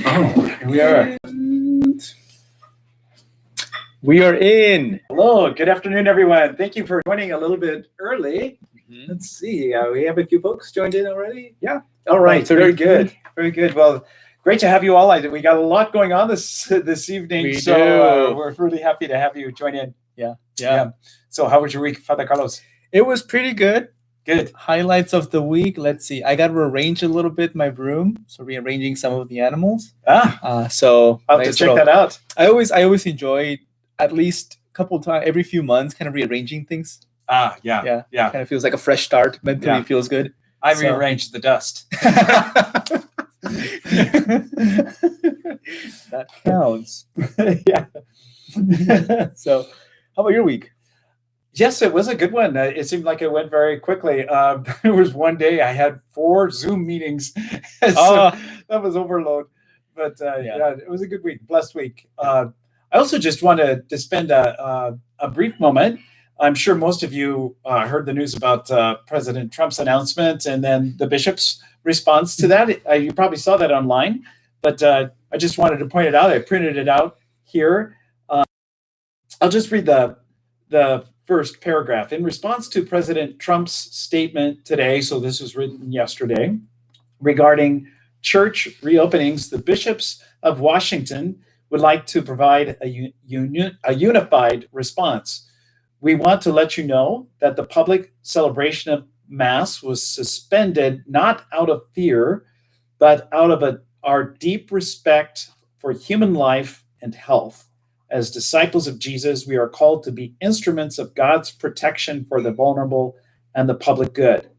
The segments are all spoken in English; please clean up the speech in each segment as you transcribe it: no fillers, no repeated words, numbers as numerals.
Oh, here we are. We are in. Hello, good afternoon, everyone. Thank you for joining a little bit early. Let's see. We have a few folks joined in already. Yeah. All right. About Very 33. good. Very good. Well, great to have you all. We got a lot going on this evening, We so do. we're really happy to have you join in. Yeah. So, how was your week, Father Carlos? It was pretty good. Good. Highlights of the week. Let's see. I got to rearrange a little bit my room, so rearranging some of the animals. So I'll have to check that out. I always enjoy at least a couple times every few months, kind of rearranging things. Yeah. Kind of feels like a fresh start. Mentally, it feels good. I rearranged the dust. That counts. Yeah. So, how about your week? Yes, it was a good one. It seemed like it went very quickly. There was one day I had 4 Zoom meetings. So that was overload. But it was a good week, blessed week. I also just wanted to spend a brief moment. I'm sure most of you heard the news about President Trump's announcement and then the bishop's response to that. You probably saw that online, but I just wanted to point it out. I printed it out here. I'll just read the first paragraph. In response to President Trump's statement today, so this was written yesterday, regarding church reopenings, the bishops of Washington would like to provide a unified response. We want to let you know that the public celebration of Mass was suspended not out of fear, but out of our deep respect for human life and health. As disciples of Jesus, we are called to be instruments of God's protection for the vulnerable and the public good.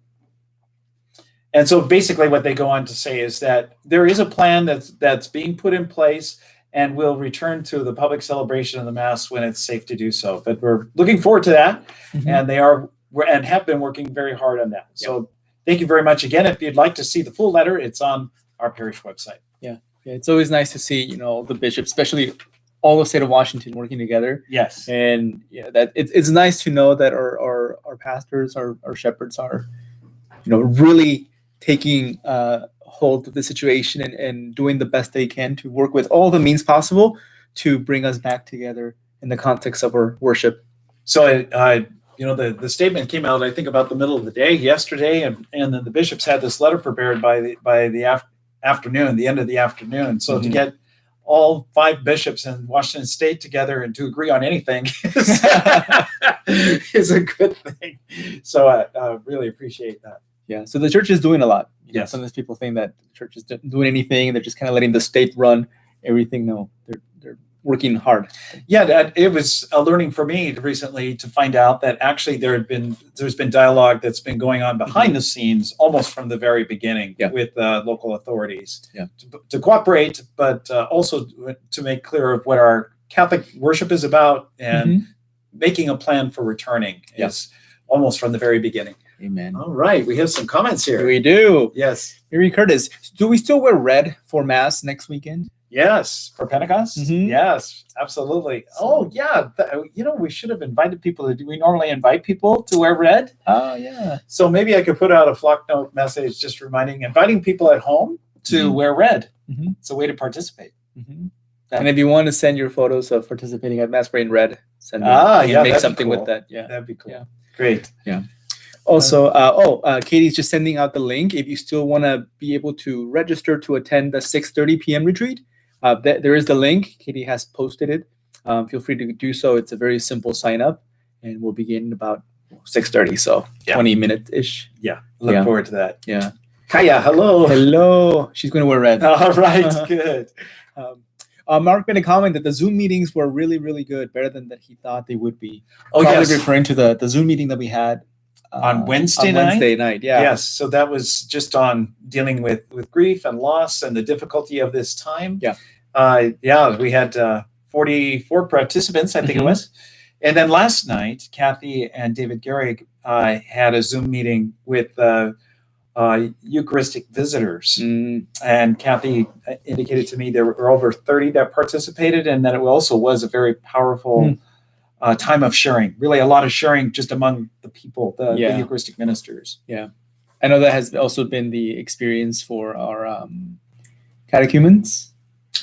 And so basically what they go on to say is that there is a plan that's being put in place, and we'll return to the public celebration of the Mass when it's safe to do so. But we're looking forward to that, and they are and have been working very hard on that. So thank you very much again. If you'd like to see the full letter, it's on our parish website. Yeah, it's always nice to see, the bishops, especially all the state of Washington working together. Yes. And that it's nice to know that our pastors, our shepherds are, really taking hold of the situation and doing the best they can to work with all the means possible to bring us back together in the context of our worship. So the statement came out, I think, about the middle of the day yesterday, and then the bishops had this letter prepared by the afternoon, the end of the afternoon. So to get all 5 bishops in Washington State together and to agree on anything is a good thing. So I really appreciate that. Yeah. So the church is doing a lot. Yes. Sometimes people think that the church is doing anything. They're just kind of letting the state run everything. No, they're working hard. Yeah, it was a learning for me recently to find out that actually there's been dialogue that's been going on behind the scenes almost from the very beginning with local authorities to cooperate, but also to make clear of what our Catholic worship is about and making a plan for returning is almost from the very beginning. Amen. All right, we have some comments here. We do. Yes. Mary Curtis, do we still wear red for Mass next weekend? Yes, for Pentecost? Yes, absolutely. So, we should have invited people. Do we normally invite people to wear red? Oh, yeah. So maybe I could put out a flock note message just inviting people at home to wear red. It's a way to participate. And if you want to send your photos of participating at Mass wearing red, send them. Make something with that. Yeah, that'd be cool. Yeah. Great. Yeah. Also, Katie's just sending out the link. If you still want to be able to register to attend the 6:30 p.m. retreat, there is the link. Katie has posted it. Feel free to do so. It's a very simple sign up, and we'll begin about 6:30, so 20 minutes-ish. Yeah, look forward to that. Yeah. Kaya, hello. Hello. She's going to wear red. All right, good. Mark made a comment that the Zoom meetings were really, really good, better than that he thought they would be. Oh, probably referring to the Zoom meeting that we had on Wednesday night. Yeah. Yes. So that was just on dealing with grief and loss and the difficulty of this time. Yeah. We had 44 participants, I think it was. And then last night, Kathy and David Gehrig had a Zoom meeting with Eucharistic visitors. And Kathy indicated to me there were over 30 that participated, and that it also was a very powerful time of sharing, really a lot of sharing just among the people, the Eucharistic ministers. Yeah. I know that has also been the experience for our catechumens.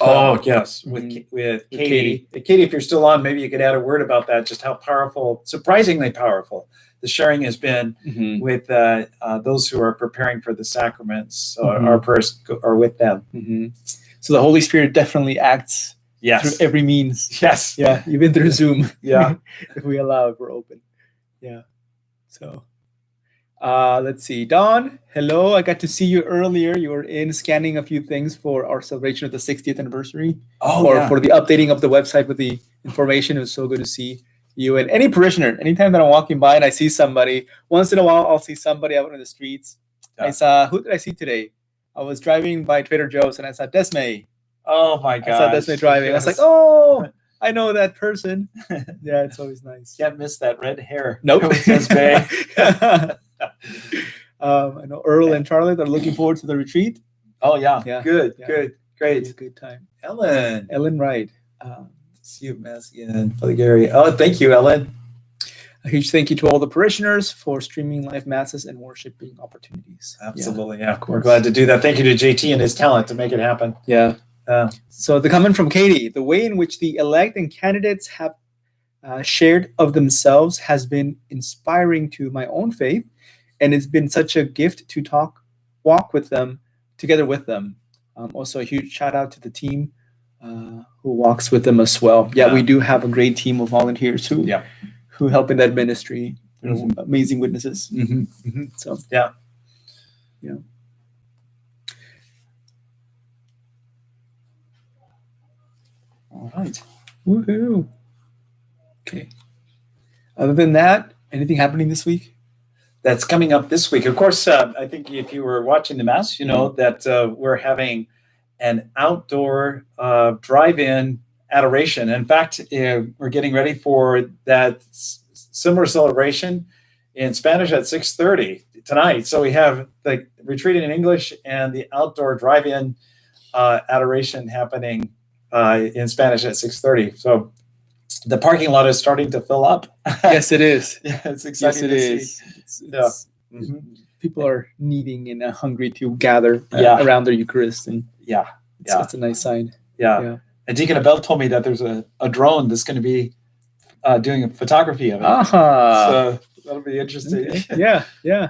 Oh yes, with Mhm. with With Katie. Katie, if you're still on, maybe you could add a word about that. Just how powerful, surprisingly powerful, the sharing has been Mhm. with those who are preparing for the sacraments. Mhm. Our prayers are with them. Mhm. So the Holy Spirit definitely acts Yes. through every means. Yes. Yeah, even through Zoom. Yeah. If we allow, if we're open. Yeah. So let's see. Dawn, hello. I got to see you earlier. You were in scanning a few things for our celebration of the 60th anniversary. Oh, or yeah. for the updating of the website with the information. It was so good to see you and any parishioner. Anytime that I'm walking by and I see somebody, once in a while I'll see somebody out in the streets. Yeah. I saw, who did I see today? I was driving by Trader Joe's and I saw Desmay. Oh my I saw gosh. Desmay driving. I was like, Yes. oh, I know that person. Yeah, it's always nice. Can't miss that red hair. Nope. With Desmay. I know Earl and Charlotte are looking forward to the retreat. Oh yeah. Yeah. Good. Yeah. Good. It'll be Great. a good time. Ellen Wright. See you, Mass again. Father Gary. Oh, thank you, Ellen. A huge thank you to all the parishioners for streaming live masses and worshiping opportunities. Absolutely. Yeah. course. We're glad to do that. Thank you to JT and his talent to make it happen. Yeah. Uh, So the comment from Katie, the way in which the elect and candidates have shared of themselves has been inspiring to my own faith, and it's been such a gift to walk with them, together with them. Also, a huge shout out to the team who walks with them as well. Yeah, we do have a great team of volunteers who Yeah. who help in that ministry. They're Mhm. amazing witnesses. mhm, mhm. So Yeah. Yeah. All right. Woohoo! Okay. Other than that, anything happening this week? That's coming up this week. Of course, I think if you were watching the Mass, you know that we're having an outdoor drive-in adoration. In fact, we're getting ready for that similar celebration in Spanish at 6:30 tonight. So we have the retreat in English and the outdoor drive-in adoration happening in Spanish at 6:30. So the parking lot is starting to fill up. Yes, it is. Yeah, it's Yes, exciting it to is. see. It's- Mhm. People are needing and hungry to gather Yeah. around their Eucharist, and Yeah, it's a nice sign. yeah. Yeah. And Deacon Abel told me that there's a drone that's going to be doing a photography of it. Aha. So that'll be interesting. Okay. Yeah.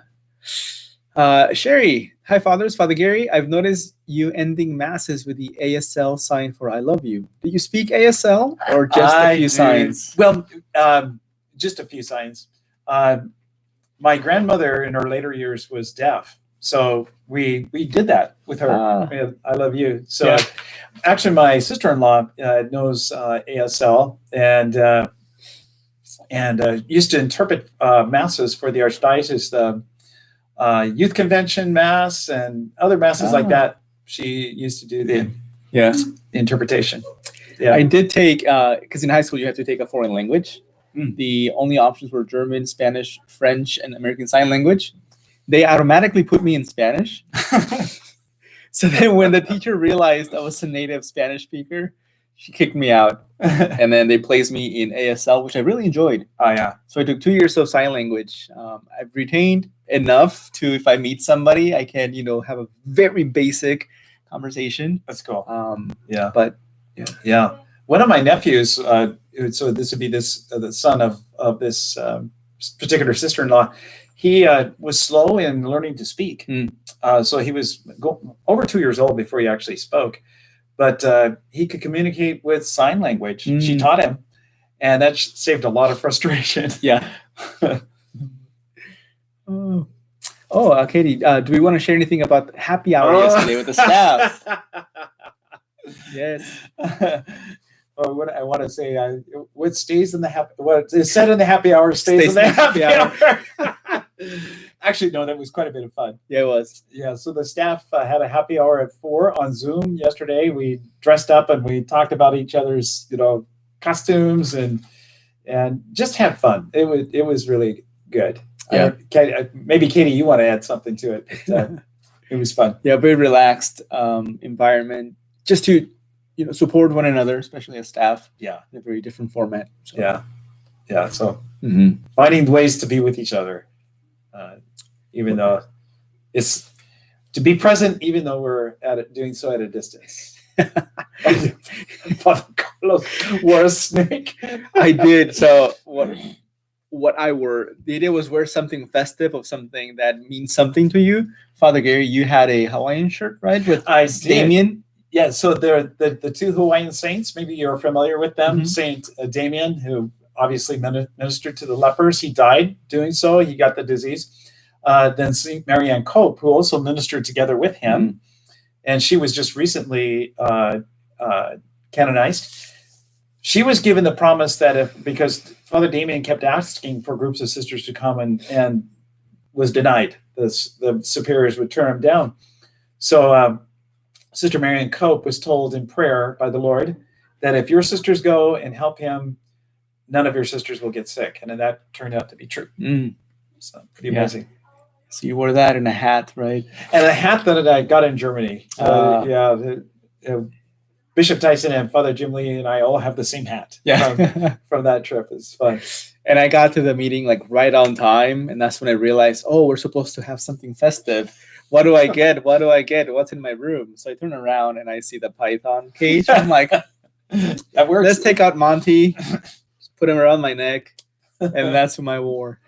Sherry, hi, fathers. Father Gary, I've noticed you ending masses with the ASL sign for "I love you." Do you speak ASL or just a few do. signs? Well, just a few signs. My grandmother in her later years was deaf, so we did that with her. Ah. I love you. So Yeah. actually, my sister-in-law knows ASL and used to interpret masses for the archdiocese, the youth convention mass and other masses like Ah. that. She used to do the Yeah. interpretation. Yeah. I did take because in high school you have to take a foreign language. Mm. The only options were German, Spanish, French, and American Sign Language. They automatically put me in Spanish. So then when the teacher realized I was a native Spanish speaker, she kicked me out. And then they placed me in ASL, which I really enjoyed. Oh yeah. So I took 2 years of sign language. I've retained enough to, if I meet somebody, I can, have a very basic conversation. That's cool. Yeah. But yeah. One of my nephews, so this would be the son of this particular sister-in-law. He was slow in learning to speak. So he was over 2 years old before he actually spoke. But he could communicate with sign language. She taught him, and that saved a lot of frustration. Yeah. Katie, do we want to share anything about happy hour yesterday with the staff? Yes. Or what I want to say, what stays in the happy, what is said in the happy hour stays in the happy hour. Actually, no, that was quite a bit of fun. Yeah, it was. Yeah, so the staff had a happy hour at 4 on Zoom yesterday. We dressed up and we talked about each other's, costumes and just had fun. It was really good. Yeah. Maybe Katie, you want to add something to it. But, it was fun. Yeah, very relaxed environment, just to support one another, especially as staff. Yeah, in a very different format. So. Yeah. So finding ways to be with each other, even though it's to be present, even though we're doing so at a distance. Father Carlos wore a snake. I did. So what I wore, the idea was wear something festive of something that means something to you. Father Gary, you had a Hawaiian shirt, right? With I did. Damien. Yeah, so they're the two Hawaiian saints. Maybe you're familiar with them. Mhm. Saint Damien, who obviously ministered to the lepers. He died doing so. He got the disease. Then Saint Marianne Cope, who also ministered together with him, and she was just recently canonized. She was given the promise that because Father Damien kept asking for groups of sisters to come and was denied, the superiors would turn him down. So Sister Marianne Cope was told in prayer by the Lord that if your sisters go and help him, none of your sisters will get sick. And then that turned out to be true. So pretty amazing. So you wore that and a hat, right? And a hat that I got in Germany. Bishop Tyson and Father Jim Lee and I all have the same hat from that trip. It's fun. And I got to the meeting like right on time. And that's when I realized, we're supposed to have something festive. What do I get? What do I get? What's in my room? So I turn around and I see the python cage. I'm like, that works. Let's take out Monty, put him around my neck. And that's what I wore.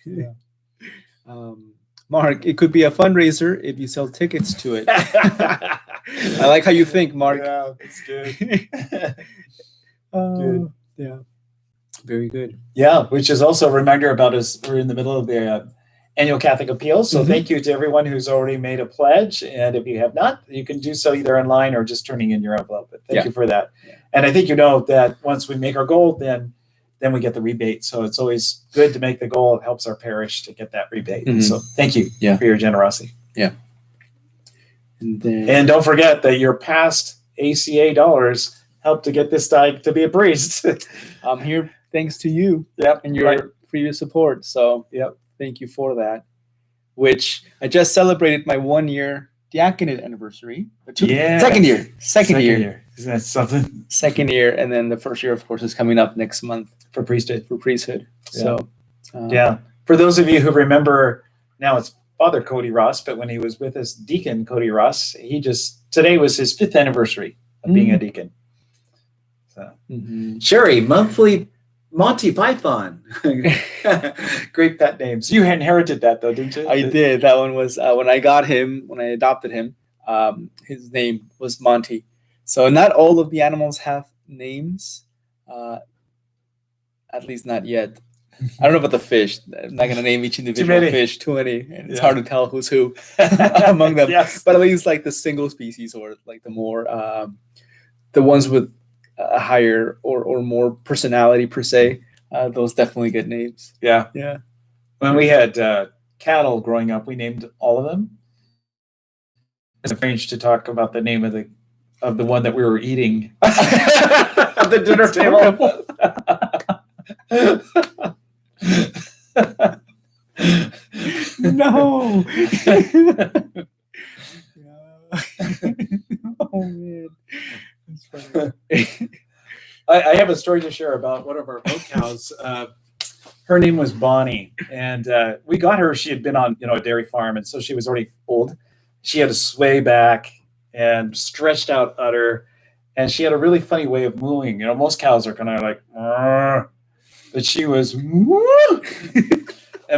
Yeah. Mark, it could be a fundraiser if you sell tickets to it. I like how you think, Mark. Yeah, that's good. Good. Yeah, very good. Yeah, which is also a reminder about us. We're in the middle of the annual Catholic Appeal. So thank you to everyone who's already made a pledge. And if you have not, you can do so either online or just turning in your envelope. But thank you for that. Yeah. And I think you know that once we make our goal, then we get the rebate. So it's always good to make the goal. It helps our parish to get that rebate. So thank you for your generosity. Yeah. And don't forget that your past ACA dollars helped to get this guy to be a priest. I'm here thanks to you and your previous support. So thank you for that. Which I just celebrated my 1-year diaconate anniversary. Second year. Isn't that something? Second year. And then the first year, of course, is coming up next month. For priesthood. So, for those of you who remember, now it's Father Cody Ross, but when he was with us, Deacon Cody Ross, today was his 5th anniversary of being a deacon. So, Sherry, monthly Monty Python. Great pet names. You inherited that though, didn't you? I did. That one was when I adopted him, his name was Monty. So not all of the animals have names. At least not yet. I don't know about the fish. I'm not going to name each individual fish. Too many. And it's hard to tell who's who among them. But at least like the single species or like the more, the ones with a higher or more personality per se, those definitely get names. Yeah. When we had cattle growing up, we named all of them. It's strange to talk about the name of the one that we were eating at the dinner table. No. Oh man, that's funny. I have a story to share about one of our milk cows. Her name was Bonnie, and we got her. She had been on a dairy farm, and so she was already old. She had a sway back and stretched out udder, and she had a really funny way of mooing. Most cows are kind of like, but she was, and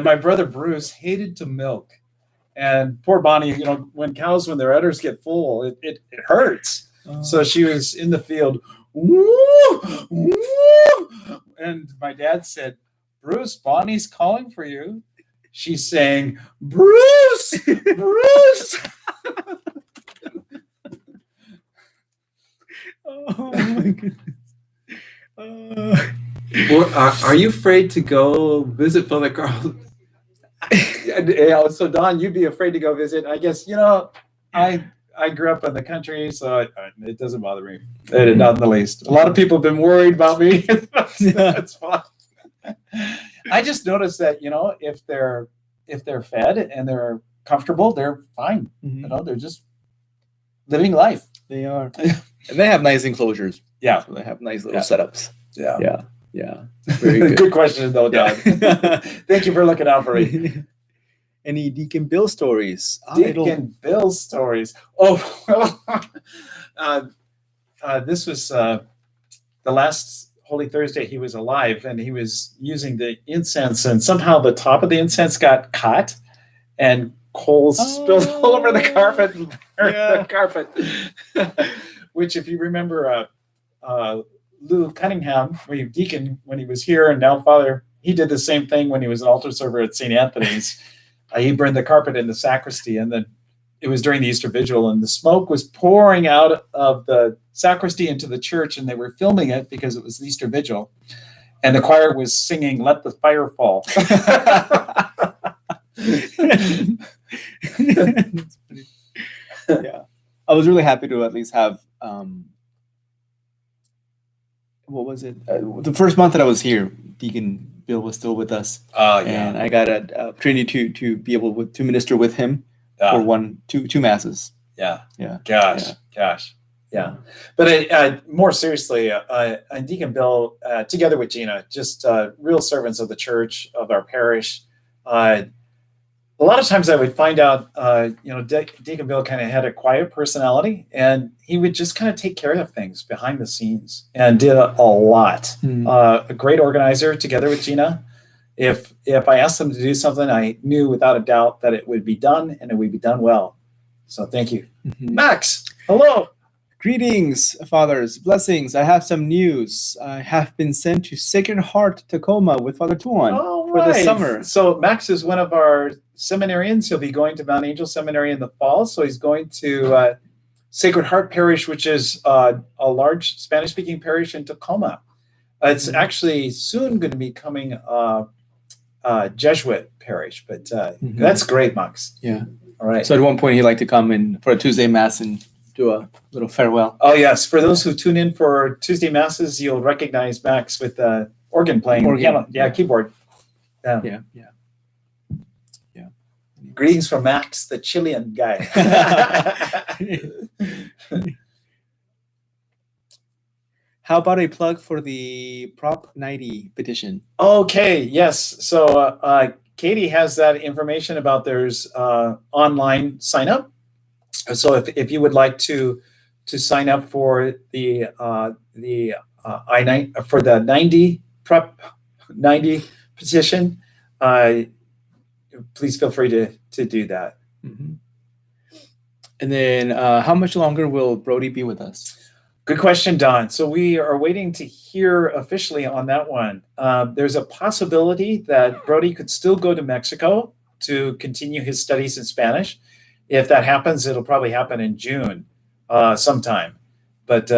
my brother Bruce hated to milk. And poor Bonnie, when their udders get full, it hurts. So she was in the field, and my dad said, Bruce, Bonnie's calling for you. She's saying, Bruce, Bruce. Oh my goodness. Are you afraid to go visit Father Carl? So Don, you'd be afraid to go visit. I guess, I grew up in the country, so it doesn't bother me. Not in the least. A lot of people have been worried about me. That's fine. I just noticed that, if they're fed and they're comfortable, they're fine. They're just living life. They are. And they have nice enclosures. Yeah. So they have nice little setups. Yeah. Very good. Good question, though, Don. Thank you for looking out for me. Any Deacon Bill stories? Deacon Bill stories. Oh, This was the last Holy Thursday he was alive, and he was using the incense, and somehow the top of the incense got caught, and coals spilled all over the carpet and burned the carpet. Which, if you remember, Lou Cunningham, deacon when he was here, and now Father, he did the same thing when he was an altar server at St. Anthony's. He burned the carpet in the sacristy, and then it was during the Easter Vigil, and the smoke was pouring out of the sacristy into the church, and they were filming it because it was the Easter Vigil, and the choir was singing "Let the Fire Fall." Yeah, I was really happy to at least have what was it? The first month that I was here, Deacon Bill was still with us, and I got an opportunity to be able to minister with him for two masses. Gosh. But more seriously, Deacon Bill, together with Gina, just real servants of the church, of our parish. A lot of times I would find out, Deacon Bill kind of had a quiet personality, and he would just kind of take care of things behind the scenes and did a lot. A great organizer together with Gina. If I asked them to do something, I knew without a doubt that it would be done, and it would be done well. So thank you. Max, hello. Greetings, fathers, blessings. I have some news. I have been sent to Sacred Heart, Tacoma with Father Tuan for the summer. So Max is one of our seminarians. He'll be going to Mount Angel Seminary in the fall. So he's going to Sacred Heart Parish, which is a large Spanish-speaking parish in Tacoma. It's actually soon going to be becoming Jesuit parish, but that's great, Max. Yeah. All right. So at one point he'd like to come in for a Tuesday Mass and do a little farewell. Oh, yes. For those who tune in for Tuesday Masses, you'll recognize Max with organ playing. Keyboard. Yeah. Greetings from Max, the Chilean guy. How about a plug for the Prop 90 petition? Okay, yes. So Katie has that information about there's online sign up. So if you would like to sign up for the I-9 for the 90 Prop 90 petition, please feel free to do that. And then how much longer will Brody be with us? Good question, Don. So we are waiting to hear officially on that one. There's a possibility that Brody could still go to Mexico to continue his studies in Spanish. If that happens, it'll probably happen in June sometime. But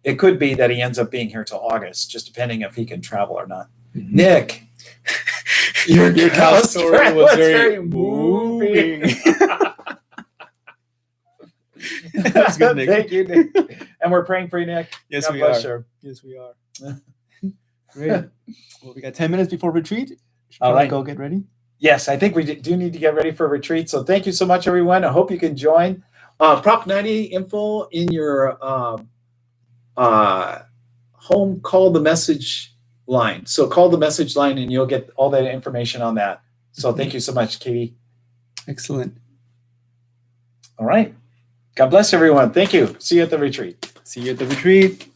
it could be that he ends up being here till August, just depending if he can travel or not. Nick, your cow story was very moving. That's good, Nick. Thank you, Nick. And we're praying for you, Nick. Yes, God we bless are. you. Yes, we are. Great. Well, we got 10 minutes before retreat. All right. Go get ready. Yes, I think we do need to get ready for retreat. So thank you so much, everyone. I hope you can join. Prop 90 info in your home call the message line. So call the message line and you'll get all that information on that. So thank you so much, Katie. Excellent. All right. God bless everyone. Thank you. See you at the retreat. See you at the retreat.